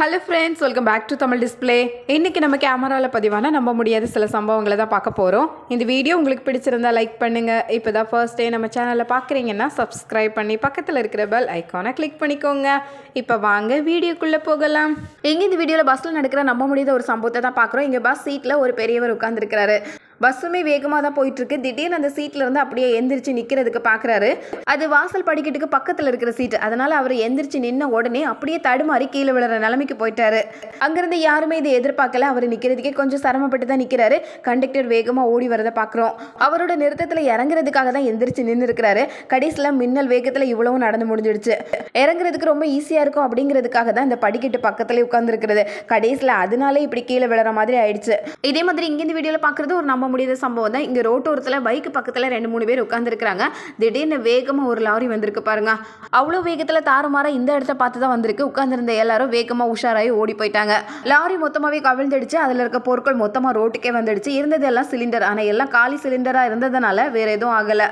Hello friends, welcome back to Tamil display. இன்றைக்கி நம்ம கேமராவில் பதிவான நம்ப முடியாத சில சம்பவங்களை தான் பார்க்க போகிறோம். இந்த வீடியோ உங்களுக்கு பிடிச்சிருந்தா லைக் பண்ணுங்கள். இப்போ தான் ஃபர்ஸ்ட் டே நம்ம சேனலில் பார்க்குறீங்கன்னா சப்ஸ்கிரைப் பண்ணி பக்கத்தில் இருக்கிற பெல் ஐக்கானை கிளிக் பண்ணிக்கோங்க. இப்போ வாங்க வீடியோக்குள்ளே போகலாம். இங்கே இந்த வீடியோவில் பஸ்ஸில் நடக்கிற நம்ப முடியாத ஒரு சம்பவத்தை தான் பார்க்குறோம். இங்கே பஸ் சீட்டில் ஒரு பெரியவர் உட்காந்துருக்கிறாரு. பஸ்ஸுமே வேகமாக தான் போயிட்டுருக்கு. திடீர்னு அந்த சீட்டில் இருந்து அப்படியே எந்திரிச்சு நிற்கிறதுக்கு பார்க்குறாரு. அது வாசல் படிக்கட்டுக்கு பக்கத்தில் இருக்கிற சீட்டு. அதனால் அவர் எந்திரிச்சு நின்ன உடனே அப்படியே தடுமாறி கீழே விழுற நிலைமைக்கு போயிட்டாரு. அங்கேருந்து யாருமே இதை எதிர்பார்க்கல. அவர் நிற்கிறதுக்கே கொஞ்சம் சிரமப்பட்டு தான் நிற்கிறாரு. கண்டக்டர் வேகமாக ஓடி வரதை பார்க்குறோம். அவரோட நிறுத்தத்தில் இறங்குறதுக்காக தான் எந்திரிச்சு நின்று இருக்கிறாரு. கடைசியில் மின்னல் வேகத்தில் இவ்வளவும் நடந்து முடிஞ்சிடுச்சு. இறங்குறதுக்கு ரொம்ப ஈஸியாக இருக்கும் அப்படிங்கிறதுக்காக தான் இந்த படிக்கட்டு பக்கத்துலேயே உட்காந்துருக்கிறது. கடைசியில் அதனாலே இப்படி கீழே விழுற மாதிரி ஆயிடுச்சு. இதே மாதிரி இங்கே இந்த வீடியோவில் பார்க்குறது ஒரு நம்ப முடியாத சம்பவம் தான். இங்க ரோட்டோரத்தில் பைக் பக்கத்தில் 2-3 பேர் உட்கார்ந்துருக்காங்க. திடீர்னு வேகமா ஒரு லாரி வந்திருக்கு பாருங்க. அவ்வளோ வேகத்தில் தாறுமாற இந்த இடத்த பார்த்து தான் வந்திருக்கு. உட்கார்ந்துருந்த எல்லாரும் வேகமா உஷாராகி ஓடி போயிட்டாங்க. லாரி மொத்தமாகவே கவிழ்ந்துடுச்சு. அதில் இருக்க பொருட்கள் மொத்தமாக ரோட்டுக்கே வந்துடுச்சு. இருந்தது எல்லாம் சிலிண்டர். ஆனால் எல்லாம் காலி சிலிண்டராக இருந்ததுனால வேற எதுவும் ஆகலை.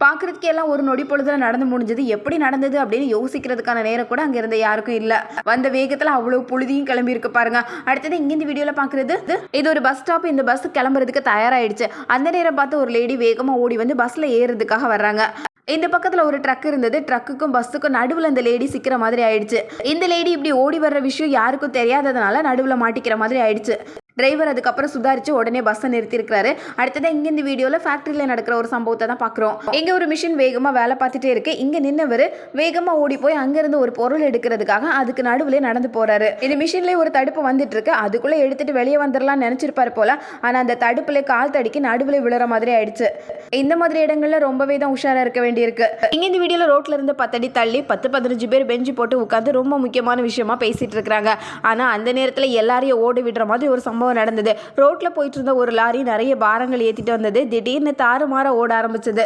பார்க்குறதுக்கு எல்லாம் ஒரு நொடி பொழுதுல நடந்து முடிஞ்சது. எப்படி நடந்தது அப்படின்னு யோசிக்கிறதுக்கான நேரம் கூட அங்கே இருந்த யாருக்கும் இல்லை. வந்த வேகத்தில் அவ்வளோ புழுதியும் கிளம்பி இருக்கு பாருங்க. அடுத்தது இங்கே இந்த வீடியோவில் பார்க்குறது, இது ஒரு பஸ் ஸ்டாப். இந்த பஸ் கிளம்புறதுக்கு தயாராகிடுச்சு. அந்த நேரம் பார்த்து ஒரு லேடி வேகமாக ஓடி வந்து பஸ்ஸில் ஏறுறதுக்காக வர்றாங்க. இந்த பக்கத்தில் ஒரு ட்ரக் இருந்தது. ட்ரக்குக்கும் பஸ்ஸுக்கும் நடுவில் இந்த லேடி சிக்கிற மாதிரி ஆயிடுச்சு. இந்த லேடி இப்படி ஓடி வர்ற விஷயம் யாருக்கும் தெரியாததுனால நடுவில் மாட்டிக்கிற மாதிரி ஆயிடுச்சு. டிரைவர் அதுக்கப்புறம் சுதாரிச்சு உடனே பஸ்ஸை நிறுத்திருக்கிறாரு. அடுத்ததான் இங்கே இந்த வீடியோவில் ஃபேக்ட்ரியில் நடக்கிற ஒரு சம்பவத்தை தான் பார்க்குறோம். இங்கே ஒரு மிஷின் வேகமாக வேலை பார்த்துட்டே இருக்கு. இங்கே நின்னவர் வேகமாக ஓடி போய் அங்கேருந்து ஒரு பொருள் எடுக்கிறதுக்காக அதுக்கு நடுவில் நடந்து போறாரு. இந்த மிஷின்லேயே ஒரு தடுப்பு வந்துட்டு இருக்கு. அதுக்குள்ளே எடுத்துட்டு வெளியே வந்துடலாம்னு நினைச்சிருப்பாரு போல. ஆனால் அந்த தடுப்புல கால் தடிக்கி நடுவில் விழுற மாதிரி ஆயிடுச்சு. இந்த மாதிரி இடங்கள்ல ரொம்பவே தான் உஷாரா இருக்க வேண்டியிருக்கு. இங்கே இந்த வீடியோவில் ரோட்ல இருந்து 10 அடி தள்ளி 10-15 பேர் பெஞ்சு போட்டு உட்காந்து ரொம்ப முக்கியமான விஷயமா பேசிட்டு இருக்காங்க. ஆனால் அந்த நேரத்தில் எல்லாரையும் ஓடி விடுற மாதிரி ஒரு சம்பவம் நடந்தது. ரோட்ல போயிட்டு இருந்த ஒரு லாரி நிறைய பாரங்கள் ஏத்திட்டு வந்தது. திடீர்னு தாறுமாற ஓட ஆரம்பிச்சது.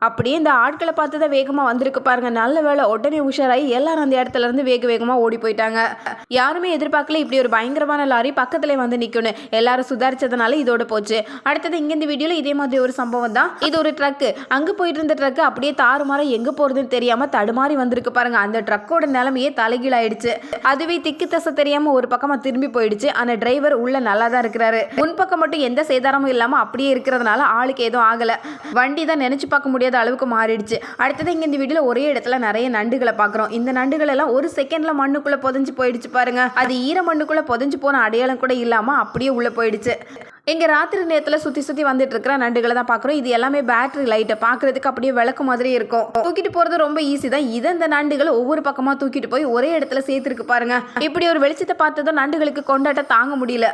அப்படியே இந்த ஆட்களை பார்த்து தான் வேகமாக வந்திருக்கு பாருங்க. நல்ல வேலை உடனே உஷாராகி எல்லாரும் அந்த இடத்துல இருந்து வேகமாக ஓடி போயிட்டாங்க. யாருமே எதிர்பார்க்கல இப்படி ஒரு பயங்கரமான லாரி பக்கத்துல வந்து நிற்கணும். எல்லாரும் சுதாரிச்சதுனால இதோட போச்சு. அடுத்தது இங்கே இந்த வீடியோவில் இதே மாதிரி ஒரு சம்பவம் தான். இது ஒரு ட்ரக்கு. அங்கே போயிட்டு இருந்த ட்ரக்கு அப்படியே தாறுமாற எங்கே போகிறதுன்னு தெரியாம தடுமாறி வந்திருக்கு பாருங்க. அந்த ட்ரக்கோட நிலைமையே தலைகீழாயிடுச்சு. அதுவே திக்கு தசை தெரியாம ஒரு பக்கமா திரும்பி போயிடுச்சு. ஆனால் டிரைவர் உள்ள நல்லா தான் இருக்கிறாரு. முன்பக்கம் மட்டும் எந்த சேதாரமும் இல்லாமல் அப்படியே இருக்கிறதுனால ஆளுக்கு எதுவும் ஆகலை. வண்டி தான் நினைச்சு பார்க்க முடியாத அளவுக்கு மாறிடுச்சு. அடுத்தது இங்க இந்த வீடியோல ஒரே இடத்துல நிறைய நண்டுகளை பார்க்குறோம். இந்த நண்டுகள் எல்லாம் ஒரு செகண்ட்ல மண்ணுக்குள்ள புதைஞ்சு போயிடுச்சு பாருங்க. அது ஈர மண்ணுக்குள்ள புதைஞ்சு போன அடையாளம் கூட இல்லாம அப்படியே உள்ள போயிடுச்சு. இங்க ராத்திரி நேரத்தில் சுத்தி வந்துட்டு இருக்கிற நண்டுகளை தான் பார்க்குறோம். இது எல்லாமே பேட்டரி லைட்டை பார்க்கறதுக்கு அப்படியே விளக்கு மாதிரி இருக்கும். தூக்கிட்டு போறது ரொம்ப ஈஸி தான். இந்த நண்டுகள் ஒவ்வொரு பக்கமா தூக்கிட்டு போய் ஒரே இடத்துல சேர்த்துருக்கு பாருங்க. இப்படி ஒரு வெளிச்சத்தை பார்த்ததும் நண்டுகளுக்கு கொண்டாட்ட தாங்க முடியல.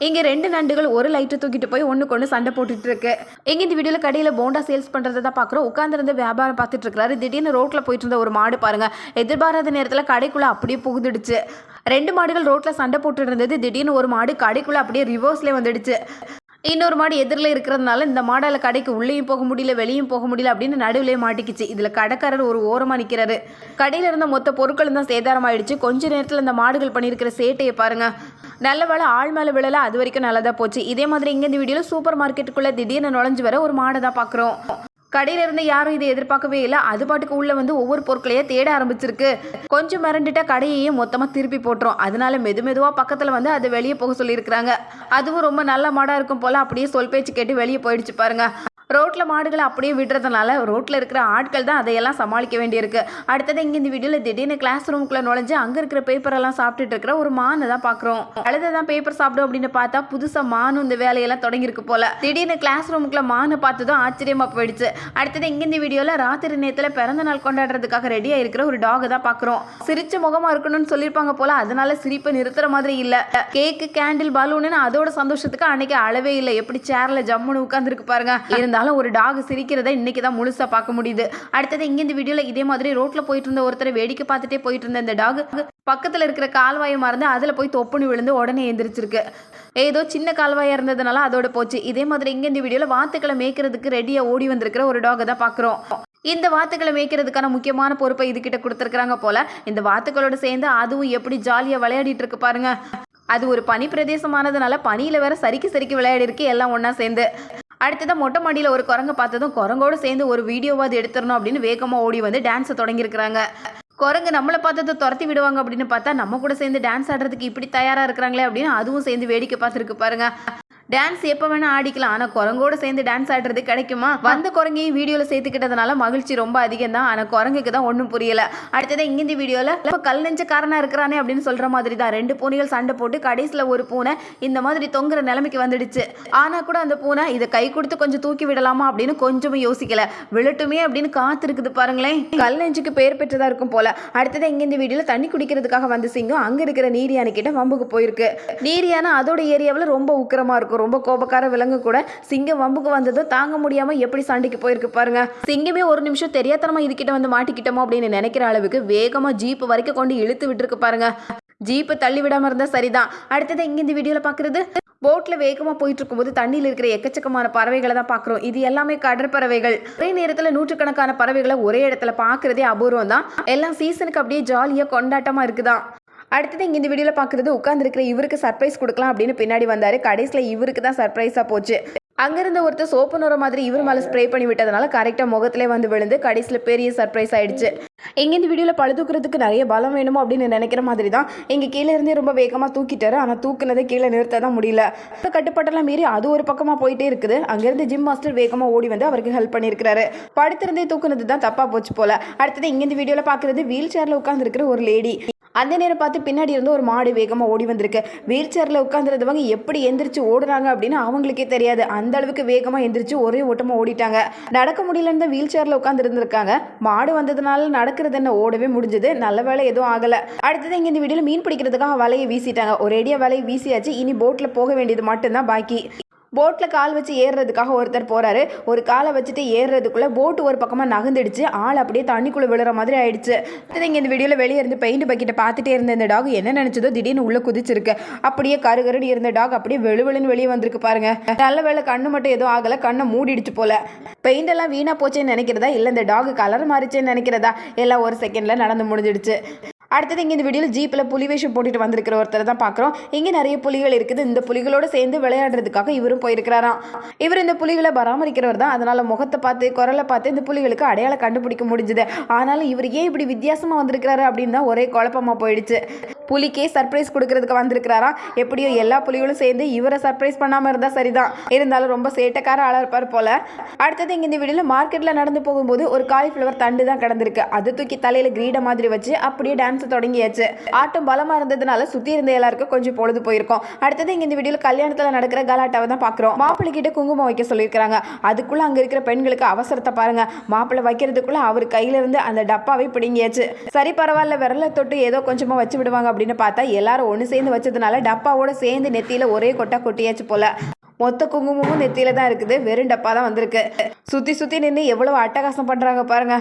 இங்கே 2 நண்டுகள் ஒரு லைட்டை தூக்கிட்டு போய் ஒன்றுக்கு சண்டை போட்டுட்டு இருக்கு. இங்கே இந்த வீடியோவில் கடையில் போண்டா சேல்ஸ் பண்ணுறதை தான் பார்க்குறோம். உட்காந்துருந்து வியாபாரம் பார்த்துட்டு இருக்காரு. திடீர்னு ரோட்டில் போயிட்டு இருந்த ஒரு மாடு பாருங்க. எதிர்பாராத நேரத்தில் கடைக்குள்ளே அப்படியே புகுந்துடுச்சு. 2 மாடுகள் ரோட்டில் சண்டை போட்டு இருந்தது. திடீர்னு ஒரு மாடு கடைக்குள்ளே அப்படியே ரிவர்ஸ்லேயே வந்துடுச்சு. இன்னொரு மாடு எதிரில் இருக்கிறதுனால இந்த மாடால கடைக்கு உள்ளேயும் போக முடியல வெளியும் போக முடியல அப்படின்னு நடுவிலே மாட்டிக்கிச்சு. இதில் கடைக்காரர் ஒரு ஓரமாக நிற்கிறாரு. கடையில் இருந்த மொத்த பொருட்களும் தான் சேதாரம் ஆயிடுச்சு. கொஞ்ச நேரத்தில் இந்த மாடுகள் பண்ணியிருக்கிற சேட்டையை பாருங்க. நல்ல வேலை ஆள் மேலே விழலை. அது வரைக்கும் நல்லதாக போச்சு. இதே மாதிரி இங்கே இந்த வீடியோவில் சூப்பர் மார்க்கெட்டுக்குள்ளே திடீர்னு நுழைஞ்சு வர ஒரு மாடை தான் பார்க்குறோம். கடையில இருந்து யாரும் இதை எதிர்பார்க்கவே இல்லை. அது பாட்டுக்கு உள்ள வந்து ஒவ்வொரு பொருட்களையே தேட ஆரம்பிச்சிருக்கு. கொஞ்சம் மிரண்டுட்டா கடையையும் மொத்தமாக திருப்பி போட்டுரும். அதனால மெதுவாக பக்கத்தில் வந்து அதை வெளியே போக சொல்லியிருக்கிறாங்க. அதுவும் ரொம்ப நல்ல மாடாக இருக்கும் போல அப்படியே சொல் பேச்சு கேட்டு வெளியே போயிடுச்சு பாருங்க. ரோட்டில் மாடுகளை அப்படியே விடுறதுனால ரோட்டில் இருக்கிற ஆட்கள் தான் அதையெல்லாம் சமாளிக்க வேண்டியிருக்கு. அடுத்தது இங்கே இந்த வீடியோவில் திடீர்னு கிளாஸ் ரூமுக்குள்ளே நுழைஞ்சு அங்கே இருக்கிற பேப்பரெல்லாம் சாப்பிட்டுட்டு இருக்கிற ஒரு மானை தான் பார்க்குறோம். அழுதான் பேப்பர் சாப்பிடும் அப்படின்னு பார்த்தா புதுசாக மானும் இந்த வேலையெல்லாம் தொடங்கியிருக்கு போல. திடீர்னு கிளாஸ் ரூமுக்குள்ள மானை பார்த்ததும் ஆச்சரியமாக போயிடுச்சு. அடுத்தது இங்கே இந்த வீடியோவில் ராத்திரி நேரத்தில் பிறந்த நாள் கொண்டாடுறதுக்காக ரெடியாக இருக்கிற ஒரு டாகை தான் பார்க்குறோம். சிரிச்ச முகமாக இருக்கணும்னு சொல்லியிருப்பாங்க போல. அதனால சிரிப்பை நிறுத்துற மாதிரி இல்லை. கேக்கு கேண்டில் பலூன்னு அதோட சந்தோஷத்துக்கு அன்னைக்கு அளவே இல்லை. எப்படி சேரில் ஜம்முன்னு உட்காந்துருக்கு பாருங்க. இருந்தாலும் ஒரு டாக் சிரிக்கிறத இன்னைக்கு தான் முழுசா பார்க்க முடியுது. அடுத்தது இங்க இந்த வீடியோல இதே மாதிரி ரோட்ல போயிட்டு இருந்த ஒருத்தரை வேடிக்கை பார்த்துட்டே போயிட்டு இருந்த இந்த டாக் பக்கத்துல இருக்கிற கால்வாயை மறந்து அதுல போய் தொப்புன்னு விழுந்து உடனே எந்திரிச்சிருக்கு. ஏதோ சின்ன கால்வாயா இருந்ததுனால அதோட போச்சு. இதே மாதிரி இங்க இந்த வீடியோல வாத்துக்களை மேய்க்கிறதுக்கு ரெடியா ஓடி வந்திருக்கிற ஒரு டாகை தான் பார்க்குறோம். இந்த வாத்துக்களை மேய்க்கிறதுக்கான முக்கியமான பொறுப்பை இதுகிட்ட கொடுத்துருக்காங்க போல. இந்த வாத்துக்களோட சேர்ந்து அதுவும் எப்படி ஜாலியா விளையாடிட்டு இருக்கு பாருங்க. அது ஒரு பனி பிரதேசமானதுனால பனியில வேற சரிக்கு விளையாடி இருக்கு எல்லாம் ஒன்னா சேர்ந்து. அடுத்ததான் மொட்டை மாடியில் ஒரு குரங்கை பார்த்ததும் குரங்கோடு சேர்ந்து ஒரு வீடியோவாது எடுத்துடணும் அப்படின்னு வேகமாக ஓடி வந்து டான்ஸை தொடங்கியிருக்கிறாங்க. குரங்கு நம்மளை பார்த்தது துரத்தி விடுவாங்க அப்படின்னு பார்த்தா நம்ம கூட சேர்ந்து டான்ஸ் ஆடுறதுக்கு இப்படி தயாராக இருக்கிறாங்களே அப்படின்னு அதுவும் சேர்ந்து வேடிக்கை பார்த்துருக்கு பாருங்க. டான்ஸ் எப்போ வேணா ஆடிக்கலாம், ஆனால் குரங்கோட சேர்ந்து டான்ஸ் ஆடுறது கிடைக்குமா? வந்த குரங்கையும் வீடியோவில் சேர்த்துக்கிட்டதுனால மகிழ்ச்சி ரொம்ப அதிகம் தான். ஆனால் குரங்குக்கு தான் ஒன்றும் புரியல. அடுத்ததான் இங்கே இந்த வீடியோவில் இப்போ கல் நெஞ்சக்காரனா இருக்கிறானே அப்படின்னு சொல்கிற மாதிரி தான் 2 பூனைகள் சண்டை போட்டு கடைசியில் ஒரு பூனை இந்த மாதிரி தொங்குற நிலைமைக்கு வந்துடுச்சு. ஆனால் கூட அந்த பூனை இதை கை கொடுத்து கொஞ்சம் தூக்கி விடலாமா அப்படின்னு கொஞ்சமும் யோசிக்கல. விழட்டுமே அப்படின்னு காத்திருக்குது பாருங்களேன். கல் நெஞ்சுக்கு பேர் பெற்றதா இருக்கும் போல. அடுத்ததான் இங்கே இந்த வீடியோவில் தண்ணி குடிக்கிறதுக்காக வந்து சிங்கம் அங்கே இருக்கிற நீர் யானை கிட்ட வம்புக்கு போயிருக்கு. நீர் யானை அதோட ஏரியாவில் ரொம்ப உக்கிரமா இருக்கும், ரொம்ப கோபக்கார விலங்கு கூட. சிங்கம் வம்புக்கு வந்ததும் தாங்க முடியாம எப்படி சண்டைக்கு போயிருக்கு பாருங்க. சிங்கமே ஒரு நிமிஷம் தெரியாதனமா இதுகிட்ட வந்து மாட்டிக்கிட்டோமோ அப்படின்னு நினைக்கிற அளவுக்கு வேகமா ஜீப் வரைக்கும் கொண்டு இழுத்து விட்டுருக்கு பாருங்க. ஜீப்பு தள்ளி விடாம இருந்தா சரிதான். அடுத்தது இங்க இந்த வீடியோல பாக்குறது போட்ல வேகமா போயிட்டு இருக்கும்போது தண்ணியில் இருக்கிற எக்கச்சக்கமான பறவைகளை தான் பாக்குறோம். இது எல்லாமே கடற்பறவைகள். ஒரே நேரத்துல நூற்றுக்கணக்கான பறவைகளை ஒரே இடத்துல பாக்குறதே அபூர்வம் தான். எல்லாம் சீசனுக்கு அப்படியே ஜாலியா கொண்டாட்டமா இருக்குதான். அடுத்தது இங்கே இந்த வீடியோவில் பார்க்குறது உட்காந்துருக்கிற இவருக்கு சர்ப்ரைஸ் கொடுக்கலாம் அப்படின்னு பின்னாடி வந்தார். கடைசியில் இவருக்கு தான் சர்ப்ரைஸாக போச்சு. அங்கேருந்த ஒருத்தர் சோப்பு நுற மாதிரி இவர் மேலே ஸ்ப்ரே பண்ணி விட்டதுனால கரெக்டாக முகத்திலே வந்து விழுந்து கடைசியில் பெரிய சர்ப்ரைஸ் ஆயிடுச்சு. இங்கே இந்த வீடியோவில் பழுதூக்கிறதுக்கு நிறைய பலம் வேணுமோ அப்படின்னு நினைக்கிற மாதிரி தான் இங்கே கீழே இருந்தே ரொம்ப வேகமாக தூக்கிட்டாரு. ஆனால் தூக்குனதை கீழே நிறுத்த தான் முடியல. கட்டுப்பாட்டெல்லாம் மீறி அது ஒரு பக்கமாக போயிட்டே இருக்குது. அங்கேருந்து ஜிம் மாஸ்டர் வேகமாக ஓடி வந்து அவருக்கு ஹெல்ப் பண்ணியிருக்கிறாரு. படுத்திருந்தே தூக்குனது தான் தப்பாக போச்சு போல. அடுத்தது இங்கே இந்த வீடியோவில் பார்க்குறது வீல் சேரில் உட்காந்துருக்கிற ஒரு லேடி. அந்த நேரம் பார்த்து பின்னாடி இருந்து ஒரு மாடு வேகமாக ஓடி வந்திருக்கு. வீல் சேரில் உட்காந்துருந்தவங்க எப்படி எந்திரிச்சு ஓடுறாங்க அப்படின்னு அவங்களுக்கே தெரியாது. அந்த அளவுக்கு வேகமாக எந்திரிச்சு ஒரே ஓட்டமாக ஓடிட்டாங்க. நடக்க முடியலன்னு தான் வீல் சேரில் உட்காந்து இருந்திருக்காங்க. மாடு வந்ததுனால நடக்கிறது என்ன ஓடவே முடிஞ்சது. நல்ல வேலை எதுவும் ஆகலை. அடுத்தது இங்கே இந்த வீடியோவில் மீன் பிடிக்கிறதுக்காக வலையை வீசிட்டாங்க. ஒரேடியா வலையை வீசியாச்சு. இனி போட்டில் போக வேண்டியது மட்டும்தான் பாக்கி. போட்டில் கால் வச்சு ஏறுறதுக்காக ஒருத்தர் போகிறாரு. ஒரு காலை வச்சுட்டு ஏறுறதுக்குள்ளே போட்டு ஒரு பக்கமாக நகர்ந்துடுச்சு. ஆள் அப்படியே தண்ணிக்குள்ளே விழுற மாதிரி ஆயிடுச்சு. இங்கே இந்த வீடியோவில் வெளியே இருந்து பெயிண்ட் பக்கெட்டை பார்த்துட்டே இருந்த இந்த டாக் என்ன நினச்சதோ திடீர்னு உள்ளே குதிச்சிருக்கு. அப்படியே கருகருன்னு இருந்த டாக் அப்படியே வெளுவெளுன்னு வெளியே வந்திருக்கு பாருங்க. நல்ல வேலை கண்ணு மட்டும் எதுவும் ஆகலை, கண்ணை மூடிடுச்சு போல. பெயிண்ட் எல்லாம் வீணாக போச்சேன்னு நினைக்கிறதா இல்லை இந்த டாக் கலர் மாறிச்சேன்னு நினைக்கிறதா எல்லாம் ஒரு செகண்டில் நடந்து முடிஞ்சிடுச்சு. அடுத்தது இங்கே இந்த வீடியோவில் ஜீப்பில் புலி வேஷம் போட்டுட்டு வந்திருக்கிற ஒருத்தர் தான் பார்க்குறோம். இங்கே நிறைய புலிகள் இருக்குது. இந்த புலிகளோடு சேர்ந்து விளையாடுறதுக்காக இவரும் போயிருக்கிறாராம். இவர் இந்த புலிகளை பராமரிக்கிறவர் தான். அதனால் முகத்தை பார்த்து குரலை பார்த்து இந்த புலிகளுக்கு அடையாளம் கண்டுபிடிக்க முடிஞ்சுது. ஆனாலும் இவர் ஏன் இப்படி வித்தியாசமாக வந்திருக்கிறாரு அப்படின்னு தான் ஒரே குழப்பமாக போயிடுச்சு. புலிக்கே சர்ப்ரைஸ் கொடுக்கறதுக்கு வந்திருக்கிறாராம். எப்படியோ எல்லா புலிகளும் சேர்ந்து இவரை சர்ப்ரைஸ் பண்ணாமல் இருந்தால் சரிதான். இருந்தாலும் ரொம்ப சேட்டக்கார ஆளாக இருப்பார் போல. அடுத்தது இங்கே இந்த வீடியோவில் மார்க்கெட்டில் நடந்து போகும்போது ஒரு காலிஃப்ளவர் தண்டு தான் கிடந்திருக்கு. அது தூக்கி தலையில் கிரீட மாதிரி வச்சு அப்படியே டான்ஸ் தொடங்கியாச்சு. ஆட்டம் பலமா இருந்ததுனால சுத்தி இருந்த எல்லாருக்கும் கொஞ்சம் பொழுது போயிருக்கும். அடுத்தது இங்க இந்த வீடியோல கல்யாணத்துல நடக்கிற கலாட்டாவை தான் பாக்குறோம். மாப்பிள்ளை கிட்ட குங்குமம் வைக்க சொல்லியிருக்காங்க. அதுக்குள்ள அங்க இருக்கிற பெண்களுக்கு அவசரத்தை பாருங்க. மாப்பிள்ளை வைக்கிறதுக்குள்ள அவர் கையில இருந்து அந்த டப்பாவை பிடிங்கியாச்சு. சரி பரவாயில்ல, விரல தொட்டு ஏதோ கொஞ்சமா வச்சு விடுவாங்க அப்படின்னு பார்த்தா எல்லாரும் ஒன்று சேர்ந்து வச்சதுனால டப்பாவோட சேர்ந்து நெத்தியில ஒரே கொட்டா கொட்டியாச்சு போல. மொத்த குங்குமமும் நெத்தியில தான் இருக்குது. வெறும் டப்பா தான் வந்திருக்கு. சுத்தி சுத்தி நின்று எவ்வளவு அட்டகாசம் பண்றாங்க பாருங்க.